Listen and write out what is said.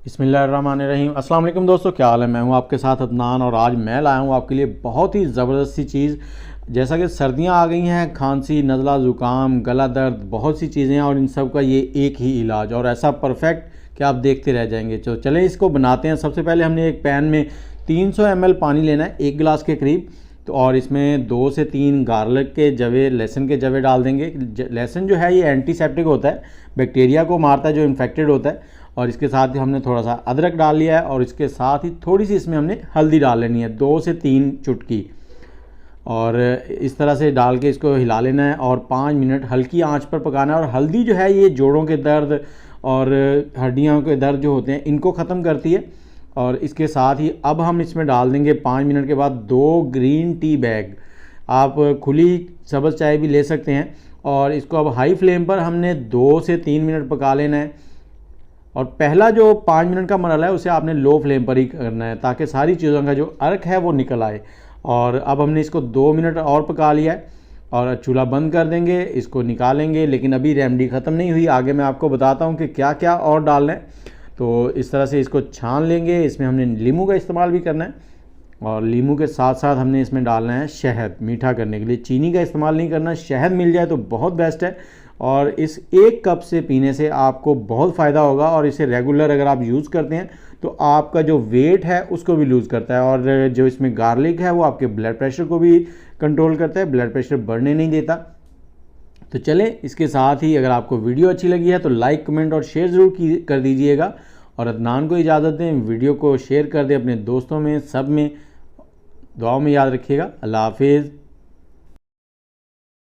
बिस्मिल्लाहिर्रहमानिर्रहीम। अस्सलाम वालेकुम दोस्तों, क्या हाल है। मैं हूं आपके साथ अदनान और आज मैं लाया हूं आपके लिए बहुत ही ज़बरदस्त सी चीज़। जैसा कि सर्दियां आ गई हैं, खांसी, नज़ला, ज़ुकाम, गला दर्द, बहुत सी चीज़ें हैं और इन सब का ये एक ही इलाज और ऐसा परफेक्ट कि आप देखते रह जाएंगे। तो चलें इसको बनाते हैं। सबसे पहले हमने एक पैन में 300 ml पानी लेना है, 1 गिलास के करीब। तो और इसमें 2 से 3 गार्लिक के जवे, लहसुन के जवे डाल देंगे। लहसुन जो है ये एंटीसेप्टिक होता है, बैक्टीरिया को मारता है जो इन्फेक्टेड होता है। और इसके साथ ही हमने थोड़ा सा अदरक डाल लिया है और इसके साथ ही थोड़ी सी इसमें हमने हल्दी डाल लेनी है, 2 से 3 चुटकी। और इस तरह से डाल के इसको हिला लेना है और 5 मिनट हल्की आंच पर पकाना है। और हल्दी जो है ये जोड़ों के दर्द और हड्डियों के दर्द जो होते हैं इनको ख़त्म करती है। और इसके साथ ही अब हम इसमें डाल देंगे 5 मिनट के बाद 2 ग्रीन टी बैग। आप खुली सब्ज़ चाय भी ले सकते हैं। और इसको अब हाई फ्लेम पर हमने 2 से 3 मिनट पका लेना है। और पहला जो 5 मिनट का मरहला है उसे आपने लो फ्लेम पर ही करना है ताकि सारी चीज़ों का जो अर्क है वो निकल आए। और अब हमने इसको 2 मिनट और पका लिया है और चूल्हा बंद कर देंगे, इसको निकालेंगे। लेकिन अभी रेमडी ख़त्म नहीं हुई, आगे मैं आपको बताता हूँ कि क्या क्या और डालना है। तो इस तरह से इसको छान लेंगे। इसमें हमने नींबू का इस्तेमाल भी करना है और नींबू के साथ साथ हमने इसमें डालना है शहद, मीठा करने के लिए। चीनी का इस्तेमाल नहीं करना, शहद मिल जाए तो बहुत बेस्ट है। और इस 1 कप से पीने से आपको बहुत फ़ायदा होगा और इसे रेगुलर अगर आप यूज़ करते हैं तो आपका जो वेट है उसको भी लूज़ करता है। और जो इसमें गार्लिक है वो आपके ब्लड प्रेशर को भी कंट्रोल करता है, ब्लड प्रेशर बढ़ने नहीं देता। तो चलें, इसके साथ ही अगर आपको वीडियो अच्छी लगी है तो लाइक, कमेंट और शेयर ज़रूर कर दीजिएगा। और अदनान को इजाज़त दें, वीडियो को शेयर कर दें अपने दोस्तों में, सब में। दुआओं में याद रखिएगा। अल्लाह हाफिज़।